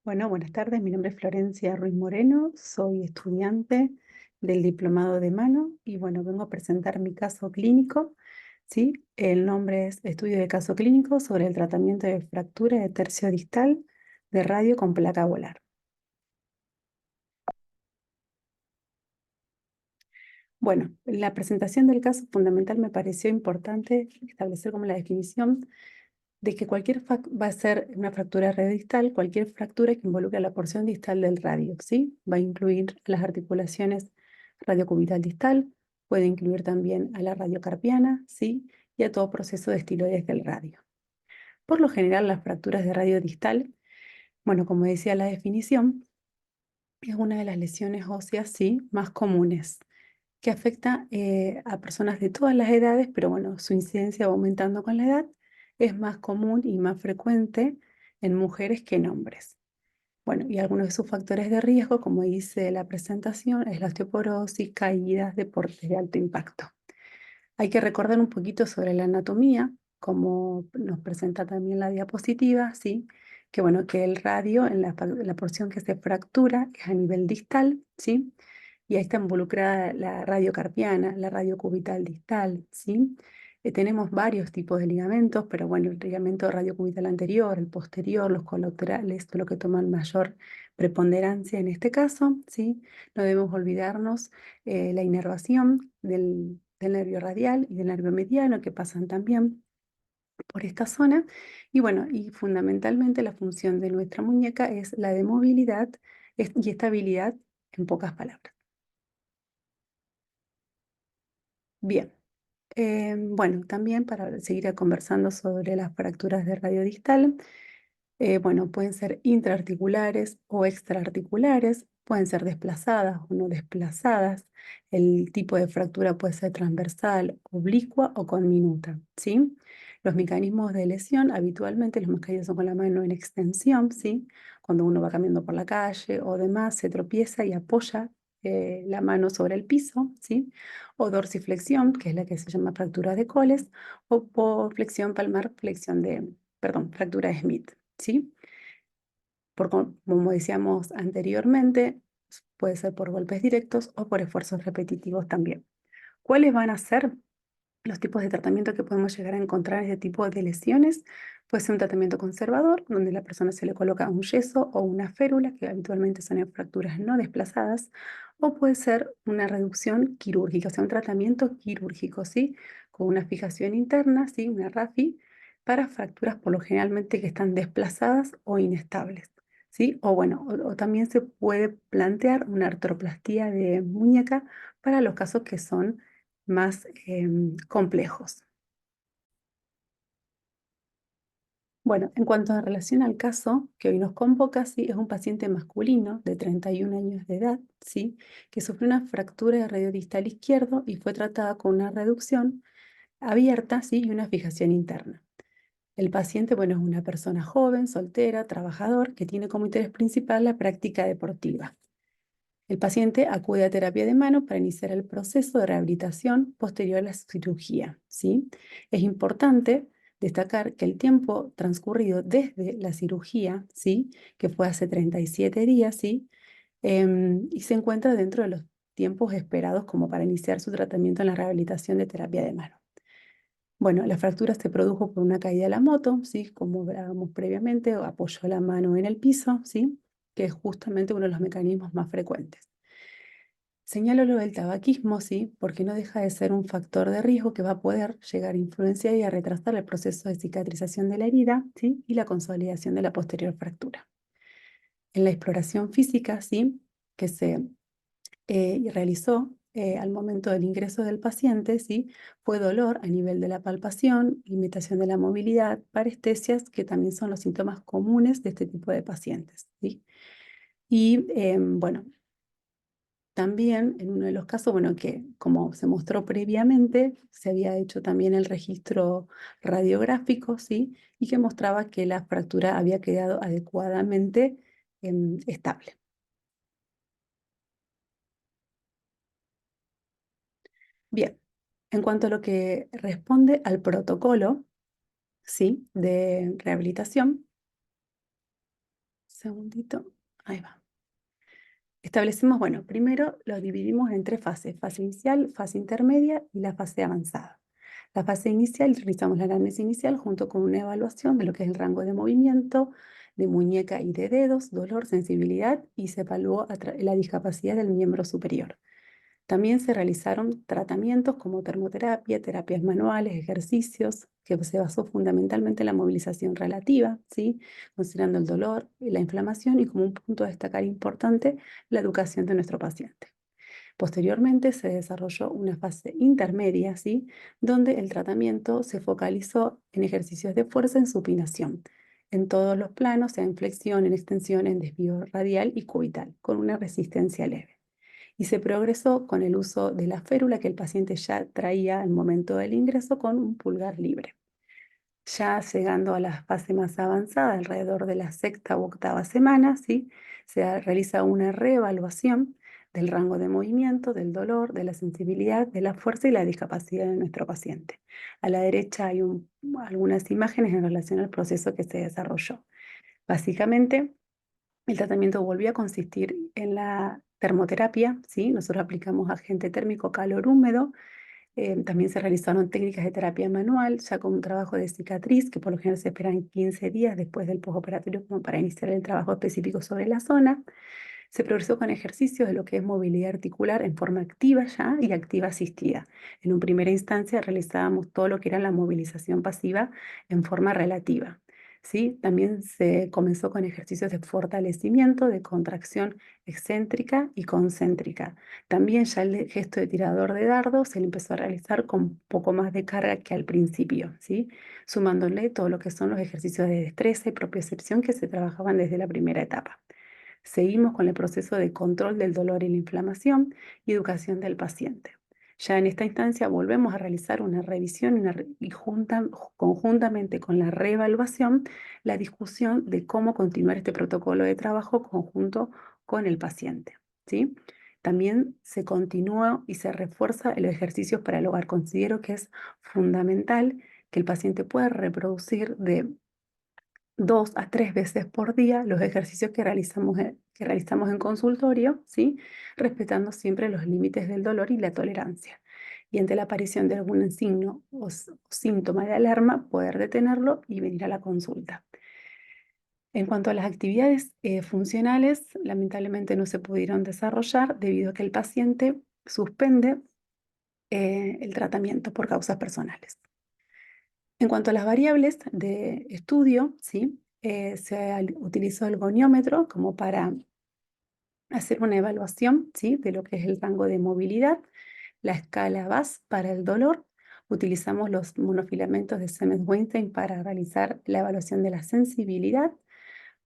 Bueno, buenas tardes. Mi nombre es Florencia Ruiz Moreno, soy estudiante del diplomado de mano y bueno, vengo a presentar mi caso clínico, ¿sí? El nombre es Estudio de caso clínico sobre el tratamiento de fractura de tercio distal de radio con placa volar. Bueno, en la presentación del caso fundamental me pareció importante establecer como la definición de que va a ser una fractura radiodistal, cualquier fractura que involucre la porción distal del radio, ¿sí? Va a incluir las articulaciones radiocubital distal, puede incluir también a la radiocarpiana, ¿sí? Y a todo proceso de estiloides del radio. Por lo general, las fracturas de radio distal, bueno, como decía la definición, es una de las lesiones óseas, ¿sí? Más comunes, que afecta a personas de todas las edades, pero bueno, su incidencia va aumentando con la edad, es más común y más frecuente en mujeres que en hombres. Bueno, y algunos de sus factores de riesgo, como dice la presentación, es la osteoporosis, caídas, deportes de alto impacto. Hay que recordar un poquito sobre la anatomía, como nos presenta también la diapositiva, ¿sí? Que bueno, que el radio en la porción que se fractura es a nivel distal, ¿sí? Y ahí está involucrada la radiocarpiana, la radiocubital distal, ¿sí? Tenemos varios tipos de ligamentos, pero bueno, el ligamento radiocubital anterior, el posterior, los colaterales, son los que toman mayor preponderancia en este caso, ¿sí? No debemos olvidarnos la inervación del nervio radial y del nervio mediano que pasan también por esta zona. Y bueno, y fundamentalmente la función de nuestra muñeca es la de movilidad y estabilidad en pocas palabras. Bien, bueno, también para seguir conversando sobre las fracturas de radio distal, bueno, pueden ser intraarticulares o extraarticulares, pueden ser desplazadas o no desplazadas. El tipo de fractura puede ser transversal, oblicua o conminuta, ¿sí? Los mecanismos de lesión, habitualmente los más caídos son con la mano en extensión, ¿sí? Cuando uno va caminando por la calle o demás, se tropieza y apoya la mano sobre el piso, ¿sí? O dorsiflexión, que es la que se llama fractura de Coles, o por flexión palmar, fractura de Smith, ¿sí? Como decíamos anteriormente, puede ser por golpes directos o por esfuerzos repetitivos también. ¿Cuáles van a ser los tipos de tratamiento que podemos llegar a encontrar en este tipo de lesiones? Puede ser un tratamiento conservador, donde a la persona se le coloca un yeso o una férula, que habitualmente son en fracturas no desplazadas, o puede ser una reducción quirúrgica, o sea, un tratamiento quirúrgico, ¿sí? Con una fijación interna, ¿sí? Una RAFI, para fracturas por lo generalmente que están desplazadas o inestables, ¿sí? O bueno, o también se puede plantear una artroplastía de muñeca para los casos que son más complejos. Bueno, en cuanto a relación al caso que hoy nos convoca, sí, es un paciente masculino de 31 años de edad, sí, que sufrió una fractura de radio distal izquierdo y fue tratada con una reducción abierta, sí, y una fijación interna. El paciente, bueno, es una persona joven, soltera, trabajador, que tiene como interés principal la práctica deportiva. El paciente acude a terapia de mano para iniciar el proceso de rehabilitación posterior a la cirugía, ¿sí? Es importante destacar que el tiempo transcurrido desde la cirugía, ¿sí? Que fue hace 37 días, ¿sí? Y se encuentra dentro de los tiempos esperados como para iniciar su tratamiento en la rehabilitación de terapia de mano. Bueno, la fractura se produjo por una caída de la moto, ¿sí? Como hablábamos previamente, o apoyó la mano en el piso, ¿sí? Que es justamente uno de los mecanismos más frecuentes. Señalo lo del tabaquismo, sí, porque no deja de ser un factor de riesgo que va a poder llegar a influenciar y a retrasar el proceso de cicatrización de la herida, ¿sí? Y la consolidación de la posterior fractura. En la exploración física, sí, que se realizó al momento del ingreso del paciente, ¿sí? Fue dolor a nivel de la palpación, limitación de la movilidad, parestesias, que también son los síntomas comunes de este tipo de pacientes, ¿sí? Y bueno, también en uno de los casos, bueno, que como se mostró previamente, se había hecho también el registro radiográfico, ¿sí? Y que mostraba que la fractura había quedado adecuadamente estable. Bien, en cuanto a lo que responde al protocolo, ¿sí? De rehabilitación, segundito. Ahí va. Establecimos, bueno, primero lo dividimos en tres fases: fase inicial, fase intermedia y la fase avanzada. La fase inicial, realizamos la anamnesis inicial junto con una evaluación de lo que es el rango de movimiento, de muñeca y de dedos, dolor, sensibilidad, y se evaluó la discapacidad del miembro superior. También se realizaron tratamientos como termoterapia, terapias manuales, ejercicios, que se basó fundamentalmente en la movilización relativa, ¿sí? Considerando el dolor y la inflamación, y como un punto a destacar importante, la educación de nuestro paciente. Posteriormente se desarrolló una fase intermedia, ¿sí? Donde el tratamiento se focalizó en ejercicios de fuerza en supinación, en todos los planos, sea en flexión, en extensión, en desvío radial y cubital, con una resistencia leve. Y se progresó con el uso de la férula que el paciente ya traía al momento del ingreso con un pulgar libre. Ya llegando a la fase más avanzada, alrededor de la sexta u octava semana, ¿sí? Se realiza una reevaluación del rango de movimiento, del dolor, de la sensibilidad, de la fuerza y la discapacidad de nuestro paciente. A la derecha hay algunas imágenes en relación al proceso que se desarrolló. Básicamente, el tratamiento volvió a consistir en la termoterapia, ¿sí? Nosotros aplicamos agente térmico calor húmedo. También se realizaron técnicas de terapia manual, ya con un trabajo de cicatriz, que por lo general se esperan 15 días después del postoperatorio como para iniciar el trabajo específico sobre la zona. Se progresó con ejercicios de lo que es movilidad articular en forma activa ya y activa asistida. En una primera instancia realizábamos todo lo que era la movilización pasiva en forma relativa. ¿Sí? También se comenzó con ejercicios de fortalecimiento, de contracción excéntrica y concéntrica. También ya el gesto de tirador de dardo se le empezó a realizar con poco más de carga que al principio, ¿sí? Sumándole todo lo que son los ejercicios de destreza y propiocepción que se trabajaban desde la primera etapa. Seguimos con el proceso de control del dolor y la inflamación y educación del paciente. Ya en esta instancia volvemos a realizar una revisión y conjuntamente con la reevaluación, la discusión de cómo continuar este protocolo de trabajo conjunto con el paciente, ¿sí? También se continúa y se refuerza el ejercicio para el hogar. Considero que es fundamental que el paciente pueda reproducir de 2 a 3 veces por día los ejercicios que realizamos en consultorio, ¿sí? Respetando siempre los límites del dolor y la tolerancia. Y ante la aparición de algún signo o síntoma de alarma, poder detenerlo y venir a la consulta. En cuanto a las actividades funcionales, lamentablemente no se pudieron desarrollar debido a que el paciente suspende el tratamiento por causas personales. En cuanto a las variables de estudio, ¿sí? Utilizó el goniómetro como para hacer una evaluación, ¿sí? De lo que es el rango de movilidad, la escala VAS para el dolor. Utilizamos los monofilamentos de Siemens-Weinstein para realizar la evaluación de la sensibilidad.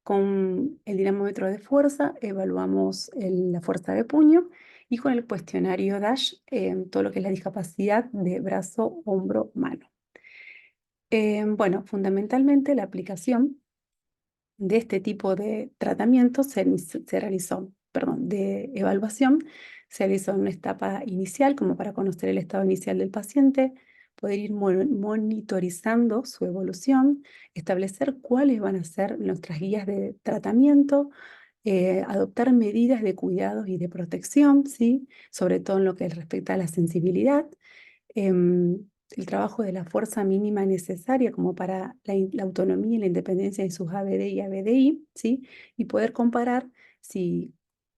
Con el dinamómetro de fuerza evaluamos la fuerza de puño, y con el cuestionario DASH todo lo que es la discapacidad de brazo, hombro, mano. Bueno, fundamentalmente la aplicación de este tipo de tratamiento se realizó, perdón, de evaluación, se realizó en una etapa inicial como para conocer el estado inicial del paciente, poder ir monitorizando su evolución, establecer cuáles van a ser nuestras guías de tratamiento, adoptar medidas de cuidados y de protección, ¿sí? Sobre todo en lo que respecta a la sensibilidad, el trabajo de la fuerza mínima necesaria como para la autonomía y la independencia de sus ABD y ABDI, ¿sí? Y poder comparar si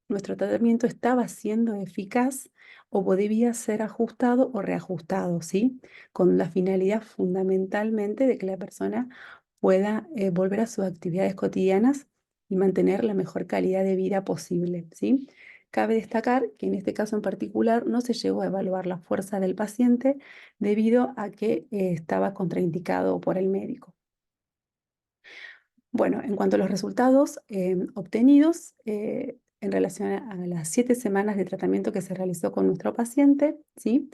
nuestro tratamiento estaba siendo eficaz o debía ser ajustado o reajustado, ¿sí? Con la finalidad fundamentalmente de que la persona pueda volver a sus actividades cotidianas y mantener la mejor calidad de vida posible, ¿sí? Cabe destacar que en este caso en particular no se llegó a evaluar la fuerza del paciente debido a que estaba contraindicado por el médico. Bueno, en cuanto a los resultados obtenidos en relación a las 7 semanas de tratamiento que se realizó con nuestro paciente, ¿sí?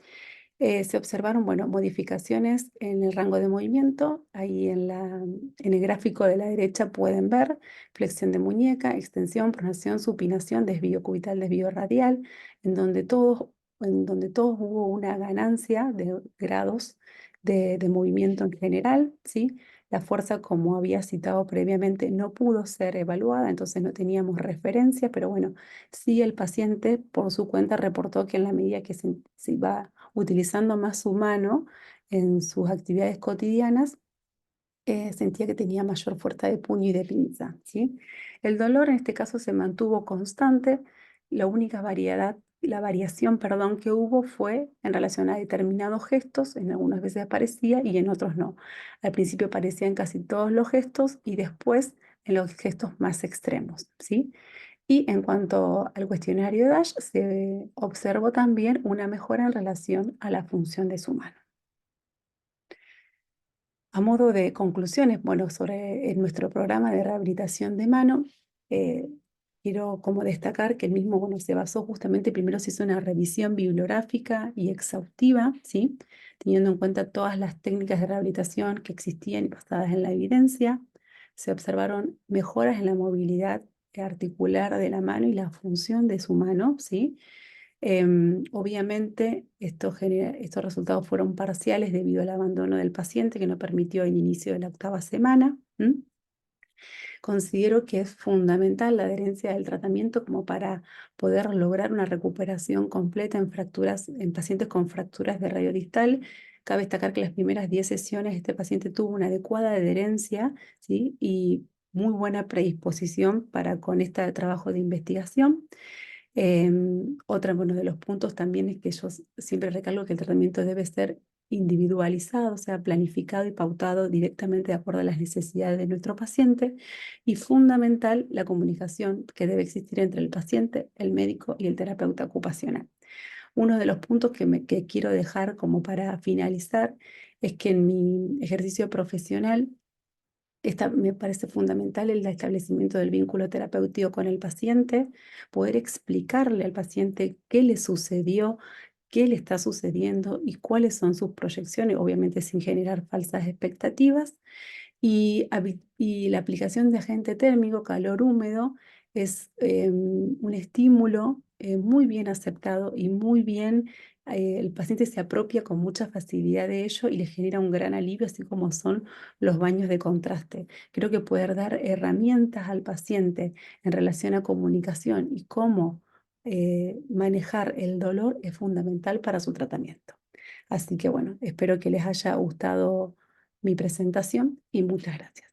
Se observaron, bueno, modificaciones en el rango de movimiento. Ahí en el gráfico de la derecha pueden ver flexión de muñeca, extensión, pronación, supinación, desvío cubital, desvío radial, en donde todos hubo una ganancia de grados de movimiento en general, ¿sí? La fuerza, como había citado previamente, no pudo ser evaluada, entonces no teníamos referencia, pero bueno, sí el paciente por su cuenta reportó que en la medida que se iba utilizando más su mano en sus actividades cotidianas, sentía que tenía mayor fuerza de puño y de pinza, ¿sí? El dolor en este caso se mantuvo constante, la única la variación, perdón, que hubo fue en relación a determinados gestos, en algunas veces aparecía y en otros no. Al principio aparecía en casi todos los gestos y después en los gestos más extremos, ¿sí? Y en cuanto al cuestionario de DASH, se observó también una mejora en relación a la función de su mano. A modo de conclusiones, bueno, sobre nuestro programa de rehabilitación de mano, eh, quiero como destacar que el mismo, bueno, se basó justamente, primero se hizo una revisión bibliográfica y exhaustiva, ¿sí? Teniendo en cuenta todas las técnicas de rehabilitación que existían y basadas en la evidencia. Se observaron mejoras en la movilidad articular de la mano y la función de su mano, ¿sí? Obviamente, estos resultados fueron parciales debido al abandono del paciente que no permitió el inicio de la 8ª semana. Considero que es fundamental la adherencia del tratamiento como para poder lograr una recuperación completa en en pacientes con fracturas de radio distal. Cabe destacar que las primeras 10 sesiones este paciente tuvo una adecuada adherencia, ¿sí? Y muy buena predisposición para con este trabajo de investigación. Bueno, de los puntos también es que yo siempre recalco que el tratamiento debe ser individualizado, o sea, planificado y pautado directamente de acuerdo a las necesidades de nuestro paciente, y fundamental la comunicación que debe existir entre el paciente, el médico y el terapeuta ocupacional. Uno de los puntos que quiero dejar como para finalizar es que en mi ejercicio profesional me parece fundamental el establecimiento del vínculo terapéutico con el paciente, poder explicarle al paciente qué le sucedió, qué le está sucediendo y cuáles son sus proyecciones, obviamente sin generar falsas expectativas. Y la aplicación de agente térmico, calor húmedo, es un estímulo muy bien aceptado y muy bien, el paciente se apropia con mucha facilidad de ello y le genera un gran alivio, así como son los baños de contraste. Creo que poder dar herramientas al paciente en relación a comunicación y cómo manejar el dolor es fundamental para su tratamiento. Así que bueno, espero que les haya gustado mi presentación y muchas gracias.